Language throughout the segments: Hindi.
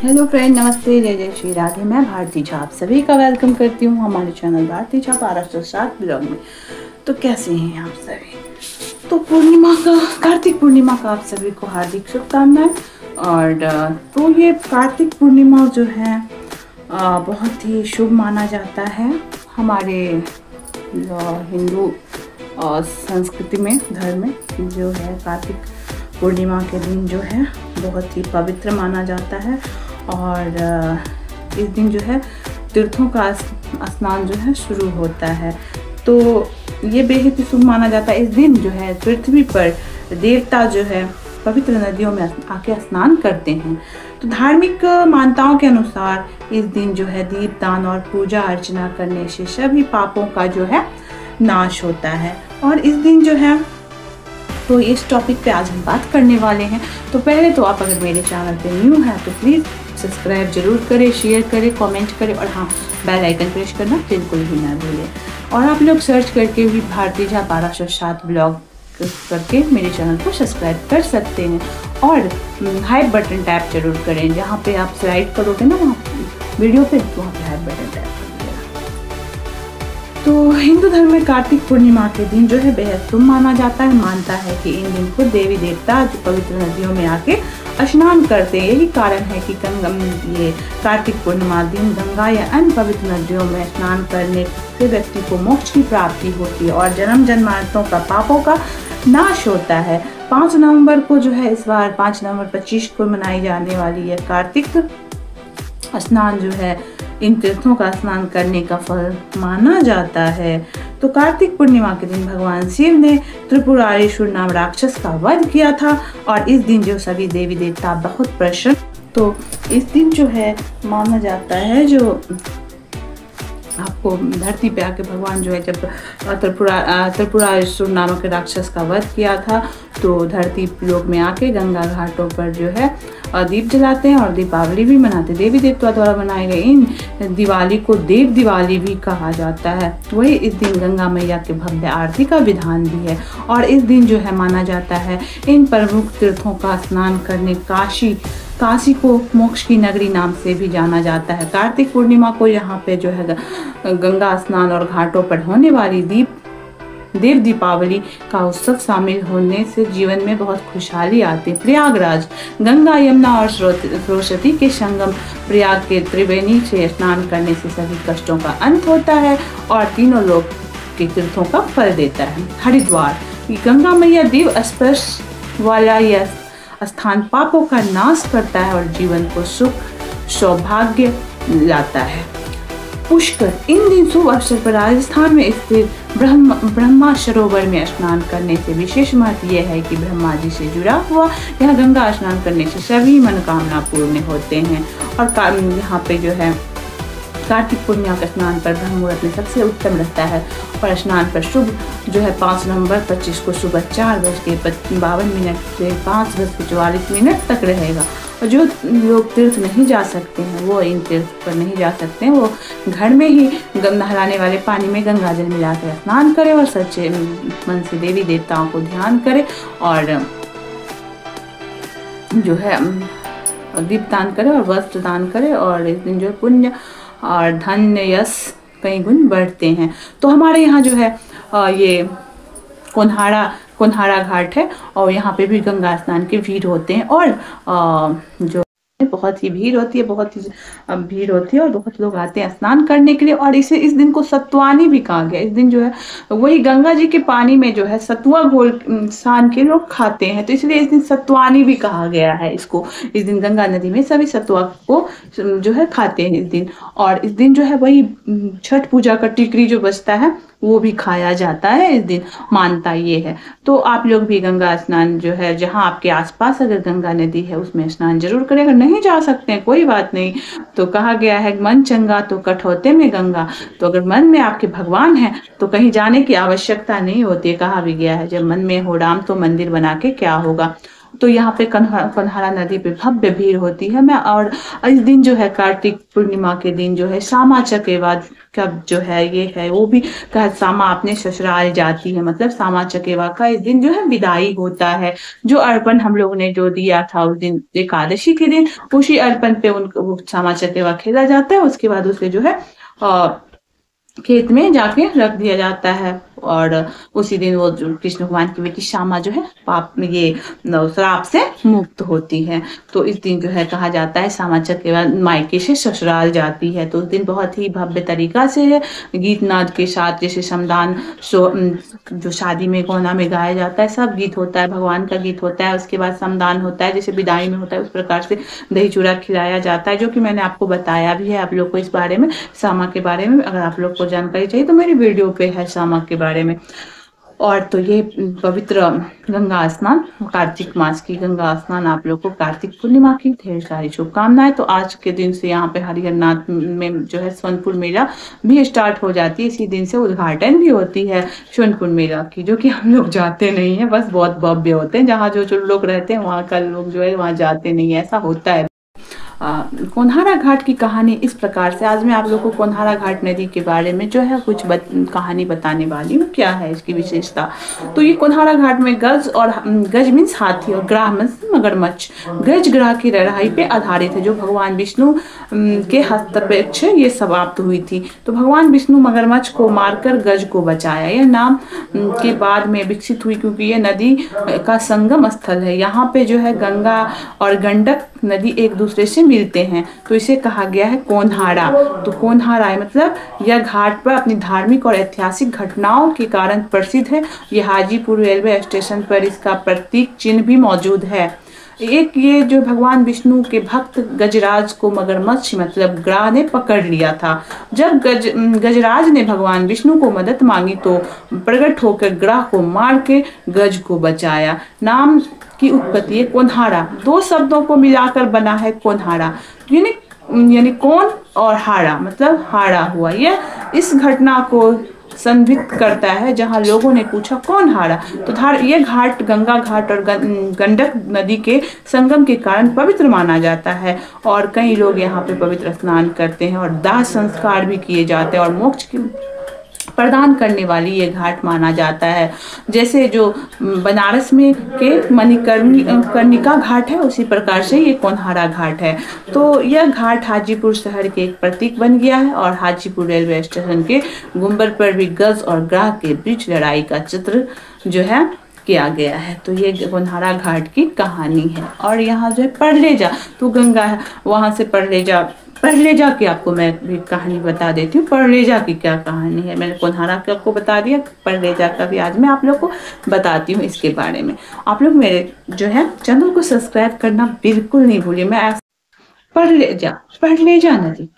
हेलो फ्रेंड, नमस्ते, जय जय श्री राधे। मैं भारती झा आप सभी का वेलकम करती हूँ हमारे चैनल भारती झा 1207 ब्लॉग में। तो कैसे हैं आप सभी? तो कार्तिक पूर्णिमा का आप सभी को हार्दिक शुभकामनाएं। और तो ये कार्तिक पूर्णिमा जो है बहुत ही शुभ माना जाता है हमारे हिंदू संस्कृति में, धर्म में जो है कार्तिक पूर्णिमा के दिन जो है बहुत ही पवित्र माना जाता है। और इस दिन जो है तीर्थों का स्नान जो है शुरू होता है। तो ये बेहद ही शुभ माना जाता है। इस दिन जो है पृथ्वी पर देवता जो है पवित्र नदियों में आके स्नान करते हैं। तो धार्मिक मान्यताओं के अनुसार इस दिन जो है दीपदान और पूजा अर्चना करने से सभी पापों का जो है नाश होता है। और इस दिन जो है तो इस टॉपिक पे आज हम बात करने वाले हैं। तो पहले तो आप अगर मेरे चैनल पे न्यू है तो प्लीज़ सब्सक्राइब जरूर करें, शेयर करें, कमेंट करें और हाँ, बेल आइकन प्रेस करना बिल्कुल भी ना भूलें। और आप लोग सर्च करके भी भारती झा 1207 ब्लॉग करके मेरे चैनल को सब्सक्राइब कर सकते हैं। और हाइप बटन टैप जरूर करें, जहाँ पे आप स्लाइड करोगे ना वहाँ वीडियो पे, वहाँ पे हाइप बटन टैप करिएगा। तो हिंदू धर्म में कार्तिक पूर्णिमा के दिन जो है बेहद शुभ माना जाता है। मानता है कि इन दिन को देवी देवता जो पवित्र नदियों में आके स्नान करते हैं। यही कारण है कि ये कार्तिक पूर्णिमा दिन गंगा या अन्य पवित्र नदियों में स्नान करने से व्यक्ति को मोक्ष की प्राप्ति होती है और जन्म जन्मांतरों का पापों का नाश होता है। 5 नवंबर को जो है इस बार 5 नवंबर 25 को मनाई जाने वाली यह कार्तिक स्नान जो है इन तीर्थों का स्नान करने का फल माना जाता है। तो कार्तिक पूर्णिमा के दिन भगवान शिव ने त्रिपुरारीसुर नाम राक्षस का वध किया था और इस दिन जो सभी देवी देवता बहुत प्रसन्न। तो इस दिन जो है माना जाता है जो आपको धरती पे आके भगवान जो है जब त्रिपुरारीसुर नामक राक्षस का वध किया था तो धरती लोक में आके गंगा घाटों पर जो है दीप जलाते हैं और दीपावली भी मनाते हैं। देवी देवता द्वारा मनाए गए इन दिवाली को देव दिवाली भी कहा जाता है। वही इस दिन गंगा मैया के भव्य आरती का विधान भी है। और इस दिन जो है माना जाता है इन प्रमुख तीर्थों का स्नान करने काशी को मोक्ष की नगरी नाम से भी जाना जाता है। कार्तिक पूर्णिमा को यहाँ पे जो है गंगा स्नान और घाटों पर होने वाली देव दीपावली का उत्सव शामिल होने से जीवन में बहुत खुशहाली आती है। प्रयागराज गंगा यमुना और सरस्वती के संगम प्रयाग के त्रिवेणी से स्नान करने से सभी कष्टों का अंत होता है और तीनों लोक के तीर्थों का फल देता है। हरिद्वार गंगा मैया देव स्पर्श वाला यह स्थान पापों का नाश करता है और जीवन को सुख सौभाग्य लाता है। पुष्कर इन दिन शुभ अवसर पर राजस्थान में स्थित ब्रह्मा सरोवर में स्नान करने से विशेष महत्व यह है कि ब्रह्मा जी से जुड़ा हुआ यह गंगा स्नान करने से सभी मनोकामना पूर्ण होते हैं। और यहाँ पे जो है कार्तिक पूर्णिमा का स्नान पर ब्रह्म मुहूर्त में सबसे उत्तम रहता है। और स्नान पर शुभ जो है 5 नवंबर 25 को सुबह 4:52 से 5:44 तक रहेगा। और जो लोग तीर्थ नहीं जा सकते हैं वो इन तीर्थ पर नहीं जा सकते हैं, वो घर में ही नहलाने वाले पानी में गंगा जल मिलाकर स्नान करें और सच्चे मन से देवी देवताओं को ध्यान करें और जो है दीपदान करें और वस्त्र दान करें। और इस दिन जो पुण्य और धन यश कई गुण बढ़ते हैं। तो हमारे यहाँ जो है ये कोन्हाड़ा घाट है और यहाँ पे भी गंगा स्नान के भीड़ होते हैं। और जो बहुत ही भीड़ होती है, और बहुत लोग आते हैं स्नान करने के लिए। और इस दिन को सत्वानी भी कहा गया। इस दिन जो है वही गंगा जी के पानी में जो है सतुआ घोल सान के लोग खाते हैं, तो इसलिए इस दिन सत्वानी भी कहा गया है इसको। इस दिन गंगा नदी में सभी सतुआ को जो है खाते हैं इस दिन। और इस दिन जो है वही छठ पूजा का टिकरी जो बचता है वो भी खाया जाता है इस दिन, मानता ये है। तो आप लोग भी गंगा स्नान जो है जहाँ आपके आसपास अगर गंगा नदी है उसमें स्नान जरूर करें। अगर नहीं जा सकते हैं कोई बात नहीं, तो कहा गया है मन चंगा तो कठौते में गंगा। तो अगर मन में आपके भगवान है तो कहीं जाने की आवश्यकता नहीं होती है। कहा भी गया है जब मन में हो राम तो मंदिर बना के क्या होगा। तो यहाँ पे कन्हारा नदी पे भव्य भीड़ होती है। मैं और इस दिन जो है कार्तिक पूर्णिमा के दिन जो है सामा चकेवा का जो है ये है वो भी कहा सामा अपने ससुराल जाती है, मतलब सामा चकेवा का इस दिन जो है विदाई होता है। जो अर्पण हम लोग ने जो दिया था उस दिन एकादशी के दिन, उसी अर्पण पे उनको सामा चकेवा खेला जाता है। उसके बाद उसे जो है खेत में जाके रख दिया जाता है और उसी दिन वो जो कृष्ण भगवान की बेटी श्यामा जो है पाप में ये श्राप से मुक्त होती है। तो इस दिन जो है कहा जाता है सामा चकेवा मायके से ससुराल जाती है। तो उस दिन बहुत ही भव्य तरीका से है गीत नाद के साथ, जैसे समदान जो शादी में कोना में गाया जाता है सब गीत होता है, भगवान का गीत होता है। उसके बाद समदान होता है जैसे विदाई में होता है, उस प्रकार से दही चूड़ा खिलाया जाता है, जो कि मैंने आपको बताया भी है आप लोग को इस बारे में, सामा के बारे में। अगर आप लोग को जानकारी चाहिए तो मेरी वीडियो पे है सामा के बारे में। और तो ये पवित्र गंगा स्नान, कार्तिक मास की गंगा स्नान आप लोग को कार्तिक पूर्णिमा की ढेर सारी शुभकामनाएं। तो आज के दिन से यहाँ पे हरिहरनाथ में जो है सोनपुर मेला भी स्टार्ट हो जाती है। इसी दिन से उद्घाटन भी होती है सोनपुर मेला की, जो कि हम लोग जाते नहीं है, बस बहुत भव्य होते हैं। जहाँ जो लोग रहते हैं वहाँ का लोग जो है वहाँ जाते नहीं है, ऐसा होता है। कोन्हारा घाट की कहानी इस प्रकार से, आज मैं आप लोगों को कोन्हारा घाट नदी के बारे में जो है कुछ कहानी बताने वाली हूँ। क्या है इसकी विशेषता? तो ये कोन्हारा घाट में गज मीन्स हाथी और ग्राह मीन्स मगरमच्छ, गज ग्राह की लड़ाई पे आधारित है, जो भगवान विष्णु के हस्तक्षेप ये समाप्त हुई थी। तो भगवान विष्णु मगरमच्छ को मारकर गज को बचाया। यह नाम के बाद में विकसित हुई क्योंकि यह नदी का संगम स्थल है। यहाँ पे जो है गंगा और गंडक नदी एक दूसरे से मिलते हैं, तो इसे कहा गया है कोन्हारा। तो कोन्हारा है मतलब यह घाट पर अपनी धार्मिक और ऐतिहासिक घटनाओं के कारण प्रसिद्ध है। यह हाजीपुर रेलवे स्टेशन पर इसका प्रतीक चिन्ह भी मौजूद है। एक ये जो भगवान विष्णु के भक्त गजराज को मगरमच्छ मतलब ग्राह ने पकड़ लिया था। जब गजराज ने भगवान विष्णु को मदद मांगी तो प्रकट होकर ग्राह को मार के गज को बचाया। नाम की उत्पत्ति है कोन्हारा, दो शब्दों को मिलाकर बना है कोन्हारा, यानी कौन और हारा मतलब हारा हुआ। यह इस घटना को संदर्भित करता है जहां लोगों ने पूछा कौन हारा। तो ये घाट गंगा घाट और गंडक नदी के संगम के कारण पवित्र माना जाता है और कई लोग यहाँ पे पवित्र स्नान करते हैं और दाह संस्कार भी किए जाते हैं और मोक्ष की प्रदान करने वाली ये घाट माना जाता है। जैसे जो बनारस में के मणिकर्णिका घाट है उसी प्रकार से ये कोन्हारा घाट है। तो यह घाट हाजीपुर शहर के एक प्रतीक बन गया है और हाजीपुर रेलवे स्टेशन के गुंबर पर भी गज और ग्राह के बीच लड़ाई का चित्र जो है किया गया है। तो ये कोन्हारा घाट की कहानी है। और यहाँ जो है परलेजा, तो गंगा है वहां से परलेजा की आपको मैं भी कहानी बता देती हूँ। परलेजा की क्या कहानी है, मैंने कोन्हारा की आपको बता दिया, परलेजा का भी आज मैं आप लोग को बताती हूँ इसके बारे में। आप लोग मेरे जो है चैनल को सब्सक्राइब करना बिल्कुल नहीं भूलिए। मैं परलेजा नदी,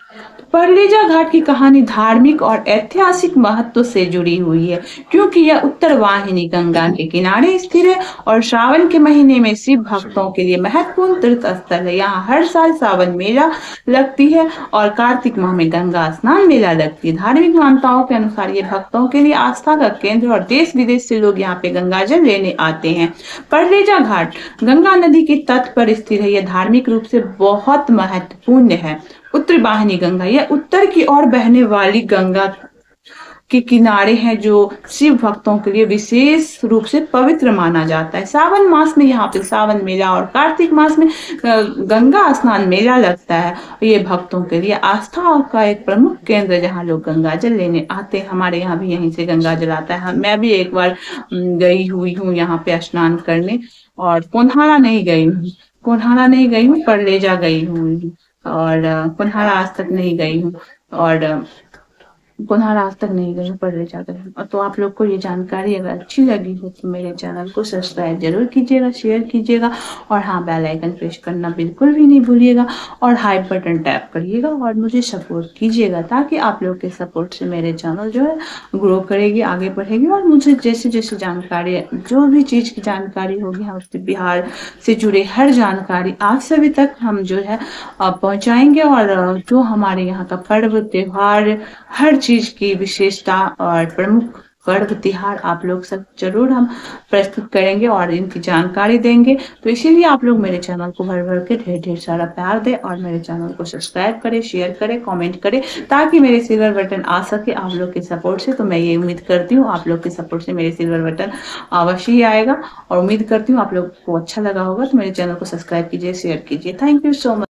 परलेजा घाट की कहानी धार्मिक और ऐतिहासिक महत्व से जुड़ी हुई है क्योंकि यह उत्तर वाहिनी गंगा के किनारे स्थित है और श्रावण के महीने में शिव भक्तों के लिए महत्वपूर्ण तीर्थ स्थल है। यहाँ हर साल सावन मेला लगती है और कार्तिक माह में गंगा स्नान मेला लगती है। धार्मिक मान्यताओं के अनुसार ये भक्तों के लिए आस्था का केंद्र और देश विदेश से लोग यहाँ पे गंगा जल लेने आते हैं। परलेजा घाट गंगा नदी के तट पर स्थित है। यह धार्मिक रूप से बहुत महत्वपूर्ण है। उत्तर वाहिनी गंगा, यह उत्तर की ओर बहने वाली गंगा के किनारे हैं जो शिव भक्तों के लिए विशेष रूप से पवित्र माना जाता है। सावन मास में यहाँ पे सावन मेला और कार्तिक मास में गंगा स्नान मेला लगता है। ये भक्तों के लिए आस्था का एक प्रमुख केंद्र है जहाँ लोग गंगा जल लेने आते हैं। हमारे यहाँ भी यहीं से गंगा जल आता है। मैं भी एक बार गई हुई हूँ यहाँ पे स्नान करने और कोन्हारा नहीं गई हूँ, परलेजा गई हूँ और कोन्हारा आज तक नहीं गई हूँ परलेजा गई हूँ। तो आप लोग को ये जानकारी अगर अच्छी लगी हो तो मेरे चैनल को सब्सक्राइब जरूर कीजिएगा, शेयर कीजिएगा और हाँ बेल आइकन प्रेस करना बिल्कुल भी नहीं भूलिएगा और हाई बटन टैप करिएगा और मुझे सपोर्ट कीजिएगा ताकि आप लोग के सपोर्ट से मेरे चैनल जो है ग्रो करेगी, आगे बढ़ेगी और मुझे जैसे जैसे जानकारी, जो भी चीज़ की जानकारी होगी हम उससे बिहार से जुड़े हर जानकारी आप सभी तक हम जो है पहुँचाएंगे और जो हमारे यहाँ का पर्व त्योहार हर चीज की विशेषता और प्रमुख पर्व त्योहार आप लोग सब जरूर हम प्रस्तुत करेंगे और इनकी जानकारी देंगे। तो इसीलिए आप लोग मेरे चैनल को भर भर के ढेर ढेर सारा प्यार दें और मेरे चैनल को सब्सक्राइब करें, शेयर करें, कमेंट करें, ताकि मेरे सिल्वर बटन आ सके आप लोग के सपोर्ट से। तो मैं ये उम्मीद करती हूँ आप लोग के सपोर्ट से मेरे सिल्वर बटन अवश्य ही आएगा और उम्मीद करती हूँ आप लोग को अच्छा लगा होगा। तो मेरे चैनल को सब्सक्राइब कीजिए, शेयर कीजिए। Thank you so much.